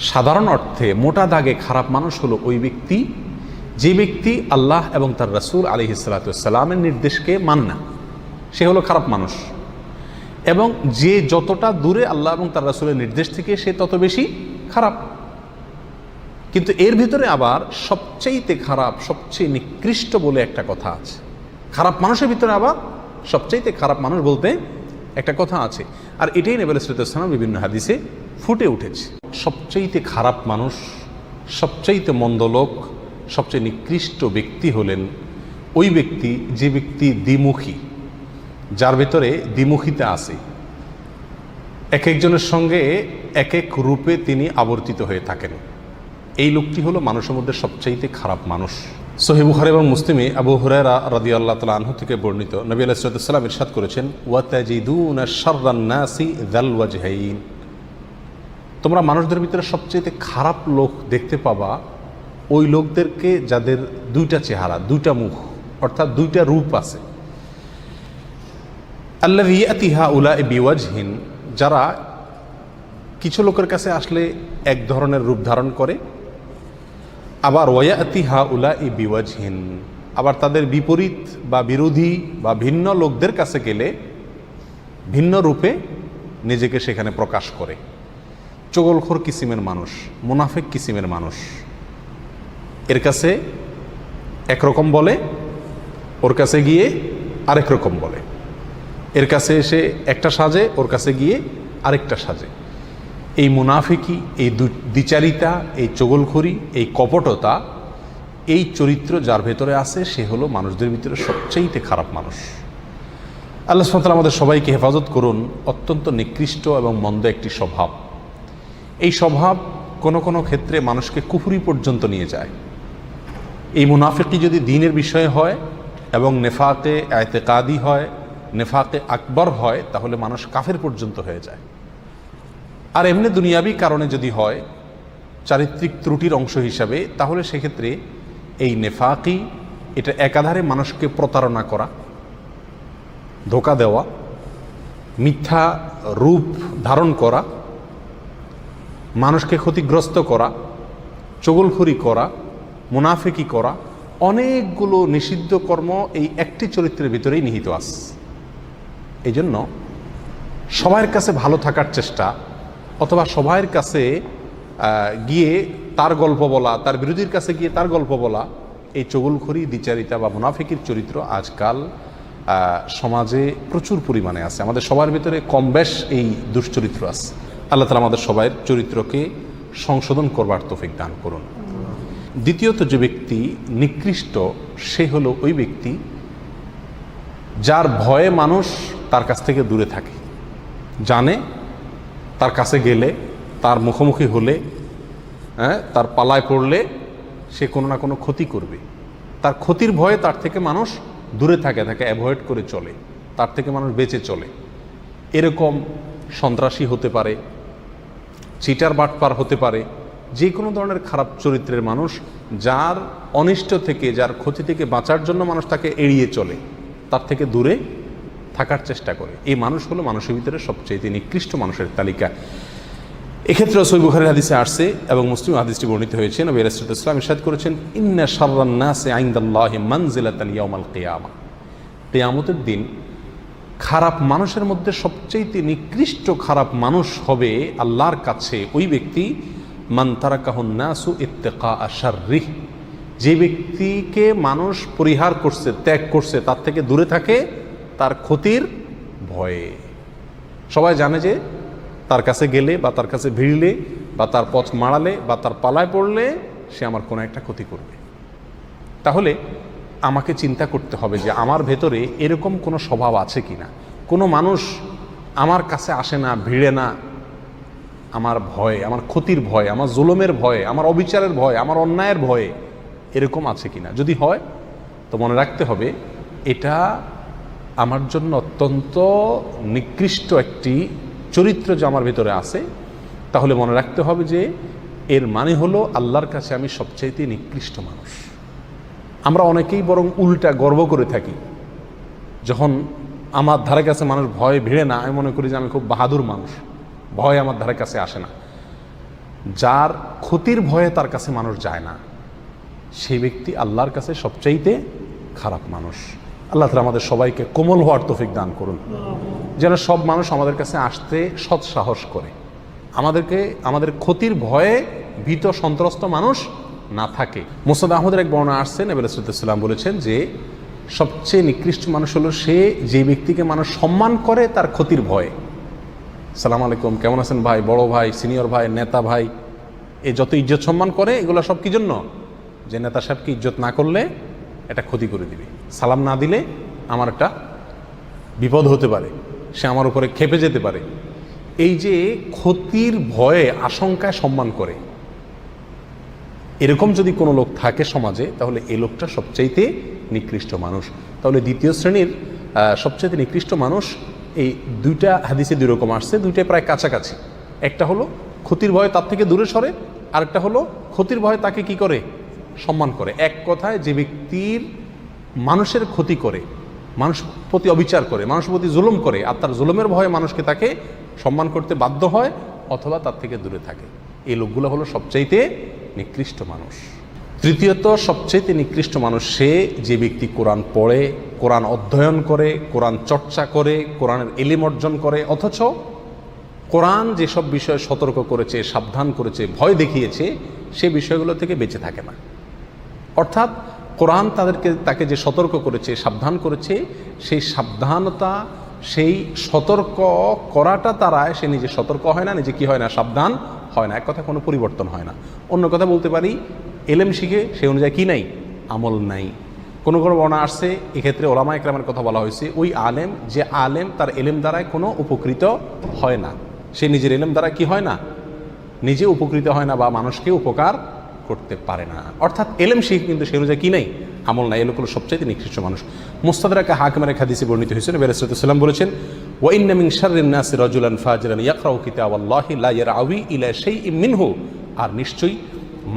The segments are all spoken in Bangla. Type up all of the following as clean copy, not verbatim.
সাধারণ অর্থে মোটা দাগে খারাপ মানুষ হলো ওই ব্যক্তি যে ব্যক্তি আল্লাহ এবং তার রাসূল আলাইহিস সালাতু ওয়াস সালামের নির্দেশকে মানে না, সে হলো খারাপ মানুষ। এবং যে যতটা দূরে আল্লাহ এবং তার রাসূলের নির্দেশ থেকে সে তত বেশি খারাপ। কিন্তু এর ভিতরে আবার সবচেয়ে খারাপ, সবচেয়ে নিকৃষ্ট বলে একটা কথা আছে। খারাপ মানুষের ভিতরে আবার সবচেয়ে খারাপ মানুষ বলতে একটা কথা আছে, আর এটাই নবী সাল্লাল্লাহু আলাইহি ওয়াসাল্লাম বিভিন্ন হাদিসে ফুটে উঠেছে। সবচেয়ে খারাপ মানুষ, সবচেয়ে মন্দ লোক, সবচেয়ে নিকৃষ্ট ব্যক্তি হলেন ওই ব্যক্তি যে ব্যক্তি দ্বিমুখী, যার ভেতরে দ্বিমুখিতা আছে। এক একজনের সঙ্গে এক এক রূপে তিনি আবর্তিত হয়ে থাকেন। এই লোকটি হলো মানুষের মধ্যে সবচাইতে খারাপ মানুষ। সহিহ বুখারী এবং মুসলিমে আবু হুরায়রা রাদিয়াল্লাহু তাআলা আনহু থেকে বর্ণিত, নবী আলাইহিস সালাতু ওয়াস সালাম ইরশাদ করেছেন, ওয়া তাজিদুনা শাররান নাসি যাল ওয়াজহাইন, তোমরা মানুষদের ভিতরে সবচেয়ে খারাপ লোক দেখতে পাবা ওই লোকদেরকে যাদের দুইটা চেহারা, দুইটা মুখ, অর্থাৎ দুইটা রূপ আছে। আল্লাযী ইয়াতি হাউলাই বিওয়াজহিন, যারা কিছু লোকের কাছে আসলে এক ধরনের রূপ ধারণ করে, আবার ওয়ায়াতি হাউলাই বিওয়াজহিন, আবার তাদের বিপরীত বা বিরোধী বা ভিন্ন লোকদের কাছে গেলে ভিন্ন রূপে নিজেকে সেখানে প্রকাশ করে। চগলখোর কিসিমের মানুষ, মুনাফিক কিসিমের মানুষ, এর কাছে একরকম বলে, ওর কাছে গিয়ে আরেক রকম বলে। এর কাছে এসে একটা সাজে, ওর কাছে গিয়ে আরেকটা সাজে। এই মুনাফিকি, এই দ্বিচারিতা, এই চগলখড়ি, এই কপটতা, এই চরিত্র যার ভেতরে আছে সে হলো মানুষদের ভিতরে সবচেয়ে খারাপ মানুষ। আল্লাহ সুবহানাহু ওয়া তাআলা আমাদের সবাইকে হেফাজত করুন। অত্যন্ত নিকৃষ্ট এবং মন্দ একটি স্বভাব। এই স্বভাব কোনো কোনো ক্ষেত্রে মানুষকে কুফরি পর্যন্ত নিয়ে যায়। এই মুনাফিকি যদি দ্বীনের বিষয়ে হয় এবং নেফাকে ইতিকাদি হয়, নেফাকে আকবর হয়, তাহলে মানুষ কাফের পর্যন্ত হয়ে যায়। আর এমনি দুনিয়াবি কারণে যদি হয়, চারিত্রিক ত্রুটির অংশ হিসাবে, তাহলে সেক্ষেত্রে এই নেফাকি, এটা একাধারে মানুষকে প্রতারণা করা, ধোঁকা দেওয়া, মিথ্যা রূপ ধারণ করা, মানুষকে ক্ষতিগ্রস্ত করা, চগলখড়ি করা, মুনাফিকি করা, অনেকগুলো নিষিদ্ধ কর্ম এই একটি চরিত্রের ভিতরেই নিহিত আছে। এই জন্য সবার কাছে ভালো থাকার চেষ্টা, অথবা সবার কাছে গিয়ে তার গল্প বলা, তার বিরোধীর কাছে গিয়ে তার গল্প বলা, এই চগলখড়ি, দ্বিচারিতা বা মুনাফিকির চরিত্র আজকাল সমাজে প্রচুর পরিমাণে আছে। আমাদের সবার ভিতরে কম বেশ এই দুশ্চরিত্র আছে। আল্লাহ তাআলা আমাদের সবার চরিত্রকে সংশোধন করবার তৌফিক দান করুন। দ্বিতীয়ত যে ব্যক্তি নিকৃষ্ট, সে হলো ওই ব্যক্তি যার ভয়ে মানুষ তার কাছ থেকে দূরে থাকে। জানে তার কাছে গেলে, তার মুখোমুখি হলে, তার পালায় পড়লে সে কোনো না কোনো ক্ষতি করবে। তার ক্ষতির ভয়ে তার থেকে মানুষ দূরে থাকে, তাকে অ্যাভয়েড করে চলে, তার থেকে মানুষ বেঁচে চলে। এরকম সন্ত্রাসী হতে পারে, চিটার বাটপার হতে পারে, যে কোনো ধরনের খারাপ চরিত্রের মানুষ, যার অনিষ্ট থেকে, যার ক্ষতি থেকে বাঁচার জন্য মানুষ তাকে এড়িয়ে চলে, তার থেকে দূরে থাকার চেষ্টা করে। এই মানুষ হলো মানুষের ভিতরে সবচেয়ে নিকৃষ্ট মানুষের তালিকা। এক্ষেত্রে সহিহ বুখারীর হাদিসে আসছে এবং মুসলিম হাদিসটি বর্ণিত হয়েছে। নবী রাসূলুল্লাহ সাল্লাল্লাহু আলাইহি ওয়াসাল্লাম ইরশাদ করেছেন, ইন্না শাররান নাসি ইনদাল্লাহি মানজিলাতান ইয়াউমাল কিয়ামা, কিয়ামতের দিন খারাপ মানুষের মধ্যে সবচেয়ে নিকৃষ্ট খারাপ মানুষ হবে আল্লাহর কাছে ওই ব্যক্তি, মান তারাকাহুন নাসু ইত্তিকা শাররিহ, যে ব্যক্তিকে মানুষ পরিহার করছে, ত্যাগ করছে, তার থেকে দূরে থাকে তার ক্ষতির ভয়ে। সবাই জানে যে তার কাছে গেলে বা তার কাছে ভিড়লে বা তার পথ মাড়ালে বা তার পালায় পড়লে সে আমার কোনো একটা ক্ষতি করবে। তাহলে আমাকে চিন্তা করতে হবে যে আমার ভেতরে এরকম কোনো স্বভাব আছে কি না। কোনো মানুষ আমার কাছে আসে না, ভিড়ে না, আমার ভয়ে, আমার ক্ষতির ভয়ে, আমার জুলুমের ভয়ে, আমার অবিচারের ভয়ে, আমার অন্যায়ের ভয়ে এরকম আছে কিনা। যদি হয় তো মনে রাখতে হবে এটা আমার জন্য অত্যন্ত নিকৃষ্ট একটি চরিত্র যে আমার ভিতরে আছে। তাহলে মনে রাখতে হবে যে এর মানে হলো আল্লাহর কাছে আমি সবচাইতে নিকৃষ্ট মানুষ। আমরা অনেকেই বরং উল্টা গর্ব করে থাকি, যখন আমার ধারে কাছে মানুষ ভয়ে ভিড়ে না, আমি মনে করি যে আমি খুব বাহাদুর মানুষ, ভয় আমার ধারে কাছে আসে না। যার ক্ষতির ভয়ে তার কাছে মানুষ যায় না, সেই ব্যক্তি আল্লাহর কাছে সবচাইতে খারাপ মানুষ। আল্লাহ তাআলা আমাদের সবাইকে কোমল হওয়ার তৌফিক দান করুন, যেন সব মানুষ আমাদের কাছে আসতে সৎসাহস করে, আমাদের ক্ষতির ভয়ে ভীত সন্ত্রস্ত মানুষ না থাকে। মুসনাদ আহমদের এক বর্ণনা আসছে, নবী রাসূলুল্লাহ সাল্লাল্লাহু আলাইহি ওয়াসাল্লাম বলেছেন যে সবচেয়ে নিকৃষ্ট মানুষ হলো সে যে ব্যক্তিকে মানুষ সম্মান করে তার ক্ষতির ভয়ে। সালাম আলাইকুম, কেমন আছেন ভাই, বড় ভাই, সিনিয়র ভাই, নেতা ভাই, এ যত ইজ্জত সম্মান করে এগুলো সব কি জন্য? যে নেতা সাহেবকে ইজ্জত না করলে এটা ক্ষতি করে দিবে, সালাম না দিলে আমার একটা বিপদ হতে পারে, সে আমার উপরে ক্ষেপে যেতে পারে, এই যে ক্ষতির ভয়ে আশঙ্কায় সম্মান করে, এরকম যদি কোনো লোক থাকে সমাজে, তাহলে এই লোকটা সবচাইতে নিকৃষ্ট মানুষ। তাহলে দ্বিতীয় শ্রেণীর সবচাইতে নিকৃষ্ট মানুষ, এই দুইটা হাদিসে দুই রকম আসছে, দুইটাই প্রায় কাছাকাছি। একটা হলো ক্ষতির ভয়ে তার থেকে দূরে সরে, আরেকটা হলো ক্ষতির ভয়ে তাকে কি করে? সম্মান করে। এক কথায় যে ব্যক্তির মানুষের ক্ষতি করে, মানুষ প্রতি অবিচার করে, মানুষের প্রতি জুলুম করে, আর তার জুলুমের ভয়ে মানুষকে তাকে সম্মান করতে বাধ্য হয় অথবা তার থেকে দূরে থাকে, এই লোকগুলো হলো সবচাইতে নিকৃষ্ট মানুষ। তৃতীয়ত, সবচাইতে নিকৃষ্ট মানুষ সে যে ব্যক্তি কোরআন পড়ে, কোরআন অধ্যয়ন করে, কোরআন চর্চা করে, কোরআনের ইলম অর্জন করে, অথচ কোরআন যেসব বিষয়ে সতর্ক করেছে, সাবধান করেছে, ভয় দেখিয়েছে, সে বিষয়গুলো থেকে বেঁচে থাকে না। অর্থাৎ কোরআন তাকে যে সতর্ক করেছে, সাবধান করেছে, সেই সাবধানতা, সেই সতর্ক করাটা দ্বারায় সে নিজে সতর্ক হয় না, নিজে কি হয় না? সাবধান হয় না। এক কথা কোনো পরিবর্তন হয় না। অন্য কথা বলতে পারি, এলেম শিখে সে অনুযায়ী কি নাই? আমল নাই। কোনো বর্ণনা আসছে, এক্ষেত্রে ওলামা ইকরামের কথা বলা হয়েছে, ওই আলেম, যে আলেম তার এলেম দ্বারায় কোনো উপকৃত হয় না, সে নিজের এলেম দ্বারা কি হয় না? নিজে উপকৃত হয় না বা মানুষকে উপকার করতে পারে না। অর্থাৎ এলেম শিখে কিন্তু সে অনুযায়ী কি নাই? আমল নাই। এ লোকগুলো সবচাইতে নিকৃষ্ট মানুষ। মুস্তাদরাকে হাকিমের এক হাদিসে বর্ণিত হয়েছে, নবী রাসূলুল্লাহ সাল্লাল্লাহু আলাইহি ওয়াসাল্লাম বলেছেন, ওয়া ইন্না মিন শাররিন নাসি রাজুলান ফাজিরান ইয়াকরাউ কিতাবাল্লাহি লা ইয়ারআউই ইলা শাইইন মিনহু। আর নিশ্চয়ই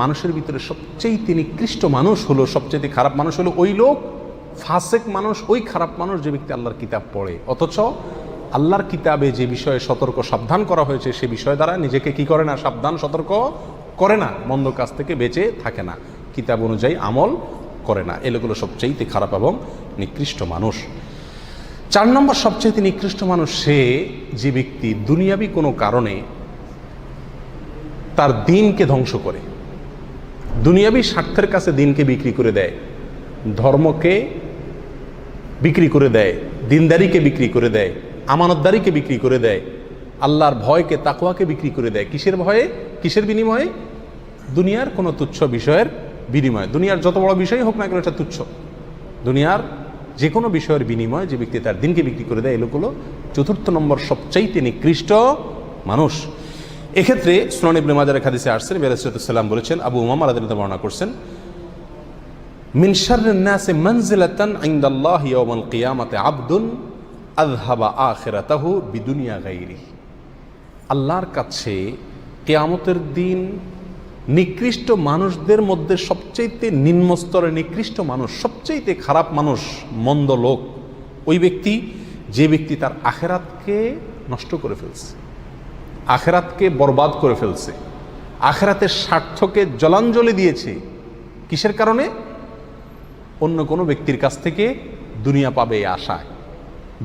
মানুষের ভিতরে সবচেয়ে নিকৃষ্ট মানুষ হলো, সবচেয়ে খারাপ মানুষ হলো ওই লোক, ফাসেক মানুষ, ওই খারাপ মানুষ যে ব্যক্তি আল্লাহর কিতাব পড়ে, অথচ আল্লাহর কিতাবে যে বিষয়ে সতর্ক সাবধান করা হয়েছে সে বিষয় দ্বারা নিজেকে কি করে না? সাবধান সতর্ক করে না, মন্দ কাজ থেকে বেঁচে থাকে না, কিতাব অনুযায়ী আমল করে না। এগুলো সবচেয়ে খারাপ এবং নিকৃষ্ট মানুষ। 4 নম্বর সবচেয়ে নিকৃষ্ট মানুষ সে যে ব্যক্তি দুনিয়াবি কোনো কারণে তার দিনকে ধ্বংস করে, দুনিয়াবি স্বার্থের কাছে দিনকে বিক্রি করে দেয়, ধর্মকে বিক্রি করে দেয়, দিনদারিকে বিক্রি করে দেয়, আমানতদারিকে বিক্রি করে দেয়, আল্লাহর ভয়কে, তাকওয়াকে বিক্রি করে দেয়। কিসের ভয়ে? কিসের বিনিময়ে? দুনিয়ার কোনো তুচ্ছ বিষয়ের বিনিময়ে। দুনিয়ার যত বড় বিষয় হোক না কেন এটা তুচ্ছ। দুনিয়ার যে কোনো বিষয়ের বিনিময়ে যে ব্যক্তি তার দিনকে বিক্রি করে দেয়, এগুলো 4 নম্বর সবচাইতে নিকৃষ্ট মানুষ। এক্ষেত্রে সুনান ইবনে মাজাহ হাদিসে আসছে, নবী রাসূলুল্লাহ সাল্লাল্লাহু আলাইহি ওয়াসাল্লাম বলেছেন, আবু উমামা রাদিয়াল্লাহু আনহু বর্ণনা করছেন, মিন শাররিন নাসি মানজিলাতান ইনদাল্লাহি ইয়াওমাল কিয়ামাতি আবদুন আযহাবা আখিরাতাহু বিদুনিয়া গায়রিহি। আল্লাহর কাছে কিয়ামতের দিন নিকৃষ্ট মানুষদের মধ্যে সবচেয়ে নিম্ন স্তরের নিকৃষ্ট মানুষ, সবচেয়ে খারাপ মানুষ, মন্দ লোক ওই ব্যক্তি যে ব্যক্তি তার আখিরাতকে নষ্ট করে ফেলছে, আখিরাতকে বরবাদ করে ফেলছে, আখিরাতের স্বার্থকে জলাঞ্জলি দিয়েছে। কিসের কারণে? অন্য কোনো ব্যক্তির কাছ থেকে দুনিয়া পাবে এই আশায়,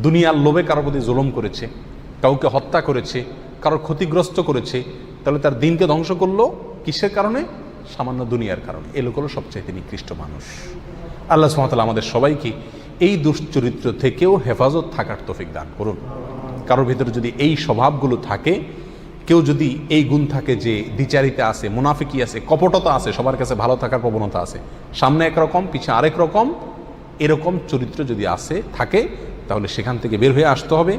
দুনিয়ার লোভে কারোর প্রতি জুলুম করেছে, কাউকে হত্যা করেছে, কারোর ক্ষতিগ্রস্ত করেছে, তাহলে তার দিনকে ধ্বংস করলো। কিসের কারণে? সামান্য দুনিয়ার কারণে। এ লোক হলো সবচাইতে নিকৃষ্ট মানুষ। আল্লাহ সুবহানাহু ওয়া তাআলা আমাদের সবাইকে এই দুশ্চরিত্র থেকেও হেফাজত থাকার তৌফিক দান করুন। কারোর ভিতরে যদি এই স্বভাবগুলো থাকে, কেউ যদি এই গুণ থাকে যে দ্বিচারিতা আছে, মুনাফিকি আছে, কপটতা আছে, সবার কাছে ভালো থাকার প্রবণতা আছে, সামনে একরকম পিছে আরেক রকম, এরকম চরিত্র যদি থাকে, তাহলে সেখান থেকে বের হয়ে আসতে হবে।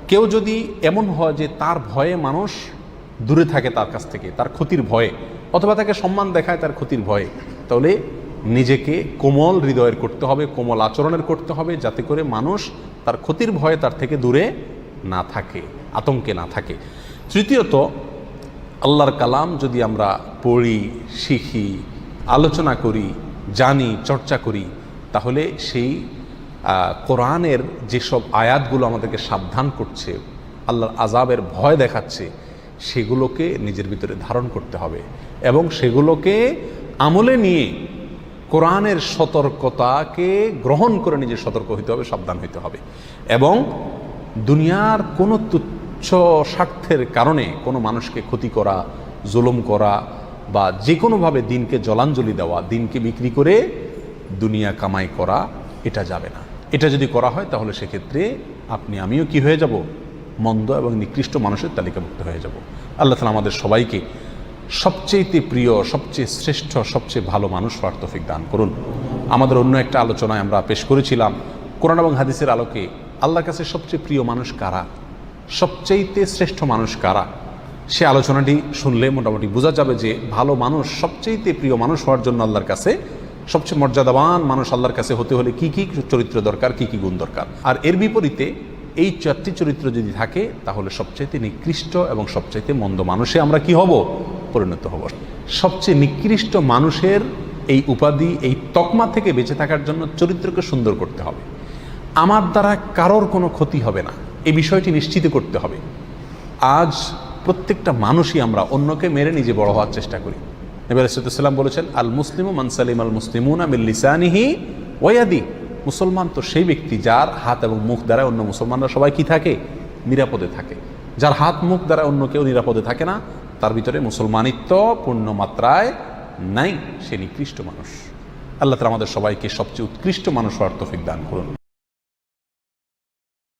কেউ যদি এমন হয় যে তার ভয়ে মানুষ দূরে থাকে তার কাছ থেকে, তার ক্ষতির ভয়ে, অথবা তাকে সম্মান দেখায় তার ক্ষতির ভয়ে, তাহলে নিজেকে কোমল হৃদয়ের করতে হবে, কোমল আচরণের করতে হবে, যাতে করে মানুষ তার ক্ষতির ভয়ে তার থেকে দূরে না থাকে, আতঙ্কে না থাকে। তৃতীয়ত, আল্লাহর কালাম যদি আমরা পড়ি, শিখি, আলোচনা করি, জানি, চর্চা করি, তাহলে সেই কোরআনের যেসব আয়াতগুলো আমাদেরকে সাবধান করছে, আল্লাহর আযাবের ভয় দেখাচ্ছে, সেগুলোকে নিজের ভিতরে ধারণ করতে হবে এবং সেগুলোকে আমলে নিয়ে কোরআনের সতর্কতাকে গ্রহণ করে নিজে সতর্ক হইতে হবে, সাবধান হইতে হবে। এবং দুনিয়ার কোনো তুচ্ছ স্বার্থের কারণে কোনো মানুষকে ক্ষতি করা, জুলুম করা বা যে কোনোভাবে দিনকে জলাঞ্জলি দেওয়া, দিনকে বিক্রি করে দুনিয়া কামাই করা, এটা যাবে না। এটা যদি করা হয় তাহলে সেক্ষেত্রে আপনি আমিও কি হয়ে যাব? মন্দ এবং নিকৃষ্ট মানুষের তালিকাভুক্ত হয়ে যাব। আল্লাহ তাআলা আমাদের সবাইকে সবচেয়ে প্রিয়, সবচেয়ে শ্রেষ্ঠ, সবচেয়ে ভালো মানুষ হওয়ার তৌফিক দান করুন। আমাদের অন্য একটা আলোচনায় আমরা পেশ করেছিলাম কোরআন এবং হাদিসের আলোকে আল্লাহর কাছে সবচেয়ে প্রিয় মানুষ কারা, সবচেয়ে শ্রেষ্ঠ মানুষ কারা। সে আলোচনাটি শুনলে মোটামুটি বোঝা যাবে যে ভালো মানুষ, সবচেয়ে প্রিয় মানুষ হওয়ার জন্য আল্লাহর কাছে সবচেয়ে মর্যাদাবান মানুষ আল্লাহর কাছে হতে হলে কি কি চরিত্র দরকার, কি কি গুণ দরকার। আর এর বিপরীতে এই 4টি চরিত্র যদি থাকে তাহলে সবচাইতে নিকৃষ্ট এবং সবচাইতে মন্দ মানুষে আমরা কি হব? পরিণত হব। সবচেয়ে নিকৃষ্ট মানুষের এই উপাধি, এই তকমা থেকে বেঁচে থাকার জন্য চরিত্রকে সুন্দর করতে হবে। আমার দ্বারা কারোর কোনো ক্ষতি হবে না, এই বিষয়টি নিশ্চিত করতে হবে। আজ প্রত্যেকটা মানুষই আমরা অন্যকে মেরে নিজে বড় হওয়ার চেষ্টা করি। নবী আলাইহিস সালাম বলেছেন, আল মুসলিমু মান সালিমাল মুসলিমুনা মিন লিসানিহি ওয়া ইয়াদি। মুসলমান তো সেই ব্যক্তি যার হাত এবং মুখ দ্বারা অন্য মুসলমানরা সবাই কি থাকে? নিরাপদে থাকে। যার হাত মুখ দ্বারা অন্য কেউ নিরাপদে থাকে না, তার ভিতরে মুসলমানিত্ব পূর্ণ মাত্রায় নাই, সে নিকৃষ্ট মানুষ। আল্লাহ তাআলা আমাদের সবাইকে সবচেয়ে উৎকৃষ্ট মানুষ হওয়ার তৌফিক দান করুন।